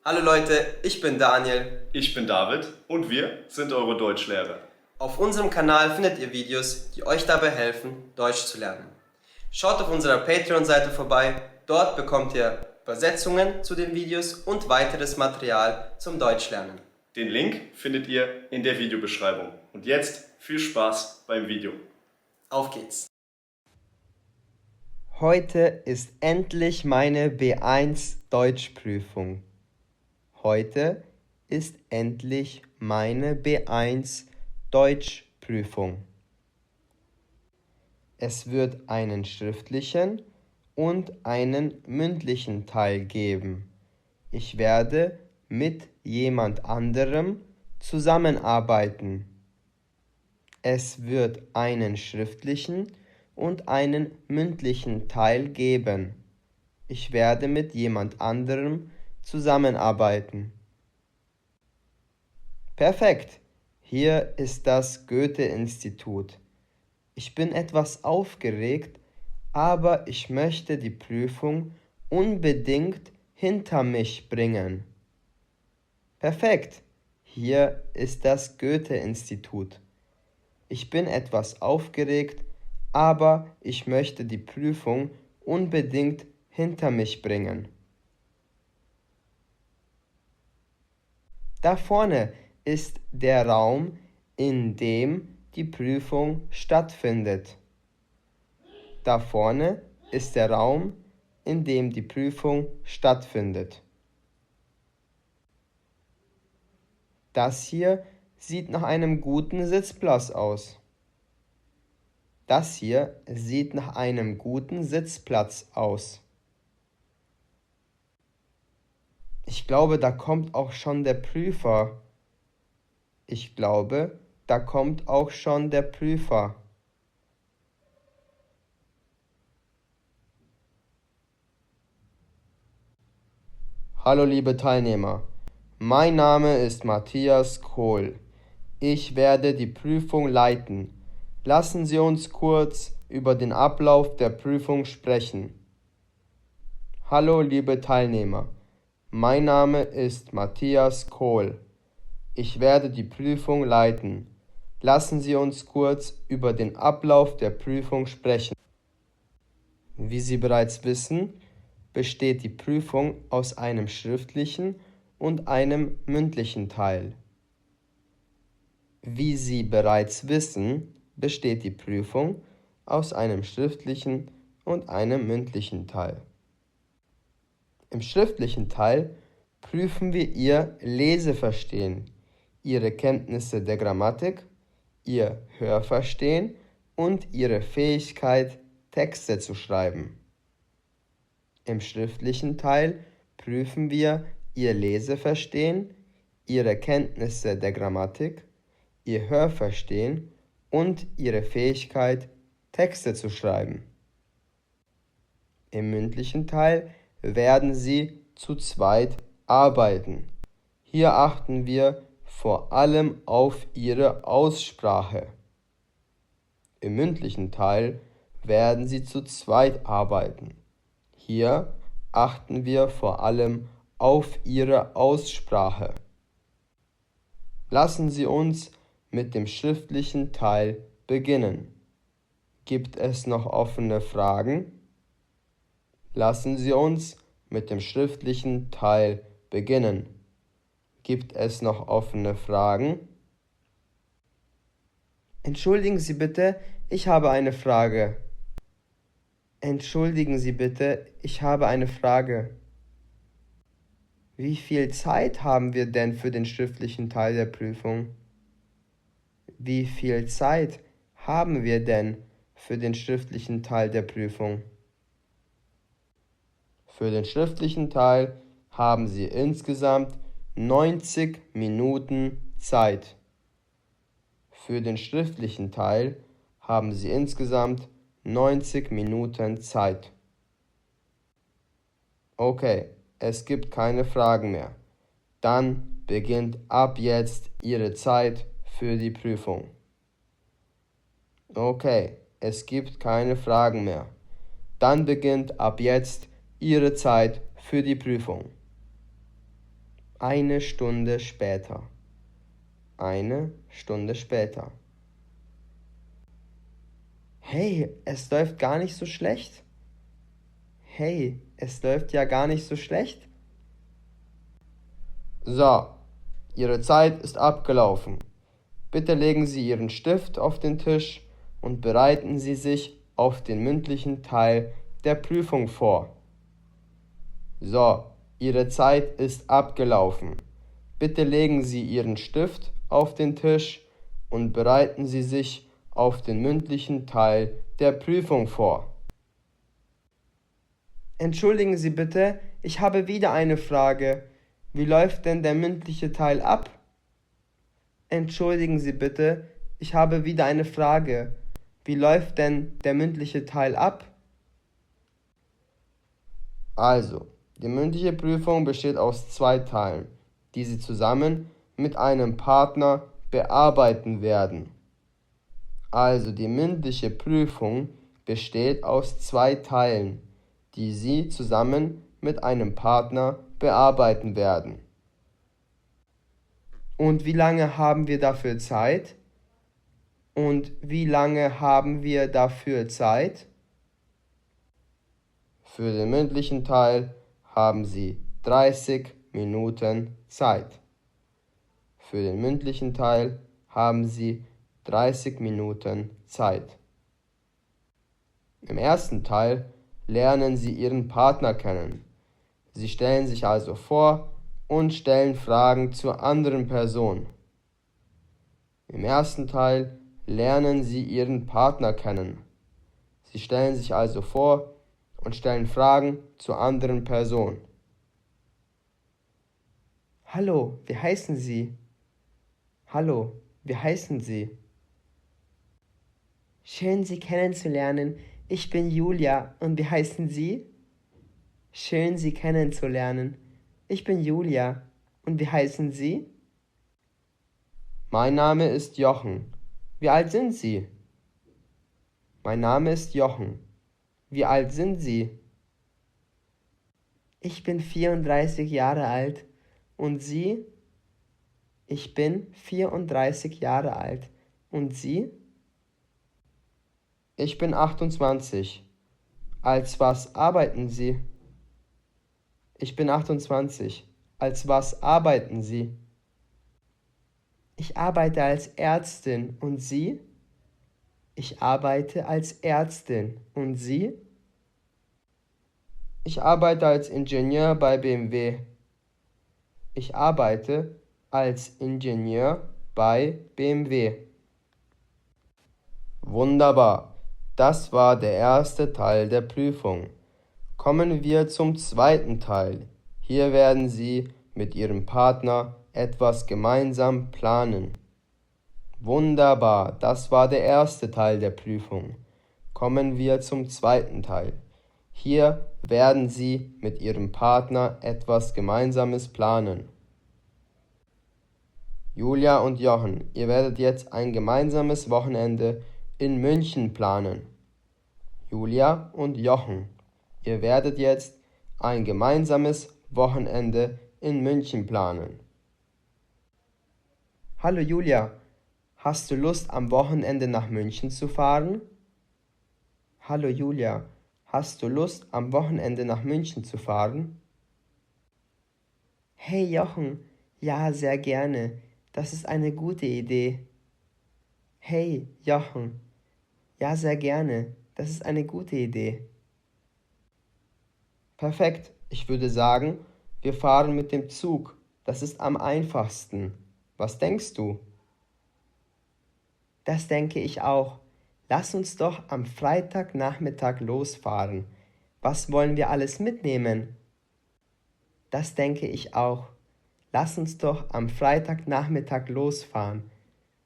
Hallo Leute, ich bin Daniel. Ich bin David und wir sind eure Deutschlehrer. Auf unserem Kanal findet ihr Videos, die euch dabei helfen, Deutsch zu lernen. Schaut auf unserer Patreon-Seite vorbei, dort bekommt ihr Übersetzungen zu den Videos und weiteres Material zum Deutschlernen. Den Link findet ihr in der Videobeschreibung. Und jetzt viel Spaß beim Video. Auf geht's! Heute ist endlich meine B1 Deutschprüfung. Heute ist endlich meine B1 Deutschprüfung. Es wird einen schriftlichen und einen mündlichen Teil geben. Ich werde mit jemand anderem zusammenarbeiten. Es wird einen schriftlichen und einen mündlichen Teil geben. Ich werde mit jemand anderem zusammenarbeiten. Perfekt! Hier ist das Goethe-Institut. Ich bin etwas aufgeregt, aber ich möchte die Prüfung unbedingt hinter mich bringen. Perfekt! Hier ist das Goethe-Institut. Ich bin etwas aufgeregt, aber ich möchte die Prüfung unbedingt hinter mich bringen. Da vorne ist der Raum, in dem die Prüfung stattfindet. Da vorne ist der Raum, in dem die Prüfung stattfindet. Das hier sieht nach einem guten Sitzplatz aus. Das hier sieht nach einem guten Sitzplatz aus. Ich glaube, da kommt auch schon der Prüfer. Ich glaube, da kommt auch schon der Prüfer. Hallo liebe Teilnehmer, mein Name ist Matthias Kohl. Ich werde die Prüfung leiten. Lassen Sie uns kurz über den Ablauf der Prüfung sprechen. Hallo liebe Teilnehmer, mein Name ist Matthias Kohl. Ich werde die Prüfung leiten. Lassen Sie uns kurz über den Ablauf der Prüfung sprechen. Wie Sie bereits wissen, besteht die Prüfung aus einem schriftlichen und einem mündlichen Teil. Wie Sie bereits wissen, besteht die Prüfung aus einem schriftlichen und einem mündlichen Teil. Im schriftlichen Teil prüfen wir Ihr Leseverstehen, Ihre Kenntnisse der Grammatik, Ihr Hörverstehen und Ihre Fähigkeit, Texte zu schreiben. Im schriftlichen Teil prüfen wir Ihr Leseverstehen, Ihre Kenntnisse der Grammatik, Ihr Hörverstehen und Ihre Fähigkeit, Texte zu schreiben. Im mündlichen Teil werden Sie zu zweit arbeiten. Hier achten wir vor allem auf Ihre Aussprache. Im mündlichen Teil werden Sie zu zweit arbeiten. Hier achten wir vor allem auf Ihre Aussprache. Lassen Sie uns mit dem schriftlichen Teil beginnen. Gibt es noch offene Fragen? Lassen Sie uns mit dem schriftlichen Teil beginnen. Gibt es noch offene Fragen? Entschuldigen Sie bitte, ich habe eine Frage. Entschuldigen Sie bitte, ich habe eine Frage. Wie viel Zeit haben wir denn für den schriftlichen Teil der Prüfung? Wie viel Zeit haben wir denn für den schriftlichen Teil der Prüfung? Für den schriftlichen Teil haben Sie insgesamt 90 Minuten Zeit. Für den schriftlichen Teil haben Sie insgesamt 90 Minuten Zeit. Okay, es gibt keine Fragen mehr. Dann beginnt ab jetzt Ihre Zeit für die Prüfung. Okay, es gibt keine Fragen mehr. Dann beginnt ab jetzt Ihre Zeit für die Prüfung. Eine Stunde später. Eine Stunde später. Hey, es läuft gar nicht so schlecht. Hey, es läuft ja gar nicht so schlecht. So, Ihre Zeit ist abgelaufen. Bitte legen Sie Ihren Stift auf den Tisch und bereiten Sie sich auf den mündlichen Teil der Prüfung vor. So, Ihre Zeit ist abgelaufen. Bitte legen Sie Ihren Stift auf den Tisch und bereiten Sie sich auf den mündlichen Teil der Prüfung vor. Entschuldigen Sie bitte, ich habe wieder eine Frage. Wie läuft denn der mündliche Teil ab? Entschuldigen Sie bitte, ich habe wieder eine Frage. Wie läuft denn der mündliche Teil ab? Also, die mündliche Prüfung besteht aus 2 Teilen, die Sie zusammen mit einem Partner bearbeiten werden. Also, die mündliche Prüfung besteht aus 2 Teilen, die Sie zusammen mit einem Partner bearbeiten werden. Und wie lange haben wir dafür Zeit? Und wie lange haben wir dafür Zeit? Für den mündlichen Teil haben Sie 30 Minuten Zeit. Für den mündlichen Teil haben Sie 30 Minuten Zeit. Im ersten Teil lernen Sie Ihren Partner kennen. Sie stellen sich also vor und stellen Fragen zur anderen Person. Im ersten Teil lernen Sie Ihren Partner kennen. Sie stellen sich also vor und stellen Fragen zur anderen Person. Hallo, wie heißen Sie? Hallo, wie heißen Sie? Schön, Sie kennenzulernen. Ich bin Julia und wie heißen Sie? Schön, Sie kennenzulernen. Ich bin Julia und wie heißen Sie? Mein Name ist Jochen. Wie alt sind Sie? Mein Name ist Jochen. Wie alt sind Sie? Ich bin 34 Jahre alt. Und Sie? Ich bin 34 Jahre alt. Und Sie? Ich bin 28. Als was arbeiten Sie? Ich bin 28. Als was arbeiten Sie? Ich arbeite als Ärztin. Und Sie? Ich arbeite als Ärztin. Und Sie? Ich arbeite als Ingenieur bei BMW. Ich arbeite als Ingenieur bei BMW. Wunderbar. Das war der erste Teil der Prüfung. Kommen wir zum zweiten Teil. Hier werden Sie mit Ihrem Partner etwas gemeinsam planen. Wunderbar, das war der erste Teil der Prüfung. Kommen wir zum zweiten Teil. Hier werden Sie mit Ihrem Partner etwas Gemeinsames planen. Julia und Jochen, ihr werdet jetzt ein gemeinsames Wochenende in München planen. Julia und Jochen, ihr werdet jetzt ein gemeinsames Wochenende in München planen. Hallo Julia, hast du Lust am Wochenende nach München zu fahren? Hallo Julia, hast du Lust am Wochenende nach München zu fahren? Hey Jochen, ja, sehr gerne. Das ist eine gute Idee. Hey Jochen, ja, sehr gerne. Das ist eine gute Idee. Perfekt, ich würde sagen, wir fahren mit dem Zug. Das ist am einfachsten. Was denkst du? Das denke ich auch. Lass uns doch am Freitagnachmittag losfahren. Was wollen wir alles mitnehmen? Das denke ich auch. Lass uns doch am Freitagnachmittag losfahren.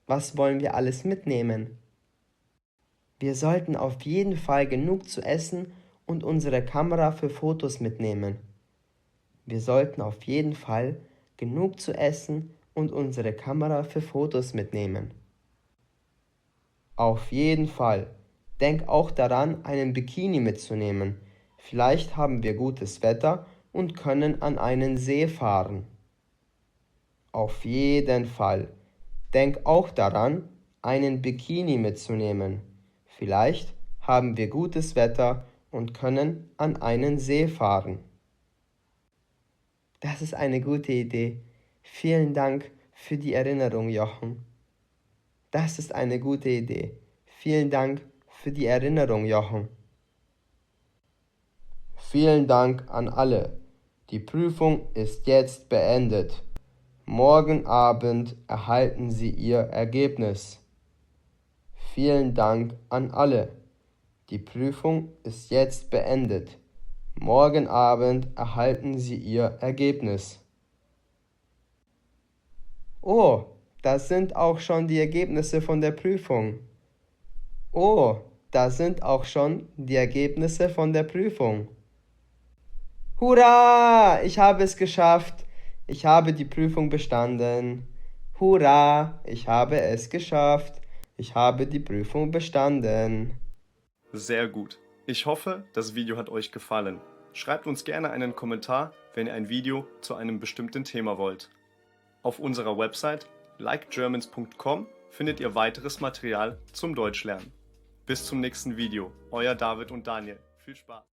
Was wollen wir alles mitnehmen? Wir sollten auf jeden Fall genug zu essen und unsere Kamera für Fotos mitnehmen. Wir sollten auf jeden Fall genug zu essen und unsere Kamera für Fotos mitnehmen. Auf jeden Fall. Denk auch daran, einen Bikini mitzunehmen. Vielleicht haben wir gutes Wetter und können an einen See fahren. Auf jeden Fall. Denk auch daran, einen Bikini mitzunehmen. Vielleicht haben wir gutes Wetter und können an einen See fahren. Das ist eine gute Idee. Vielen Dank für die Erinnerung, Jochen. Das ist eine gute Idee. Vielen Dank für die Erinnerung, Jochen. Vielen Dank an alle. Die Prüfung ist jetzt beendet. Morgen Abend erhalten Sie Ihr Ergebnis. Vielen Dank an alle. Die Prüfung ist jetzt beendet. Morgen Abend erhalten Sie Ihr Ergebnis. Oh, das sind auch schon die Ergebnisse von der Prüfung. Oh, da sind auch schon die Ergebnisse von der Prüfung. Hurra! Ich habe es geschafft. Ich habe die Prüfung bestanden. Hurra! Ich habe es geschafft. Ich habe die Prüfung bestanden. Sehr gut. Ich hoffe, das Video hat euch gefallen. Schreibt uns gerne einen Kommentar, wenn ihr ein Video zu einem bestimmten Thema wollt. Auf unserer Website likegermans.com findet ihr weiteres Material zum Deutschlernen. Bis zum nächsten Video. Euer David und Daniel. Viel Spaß!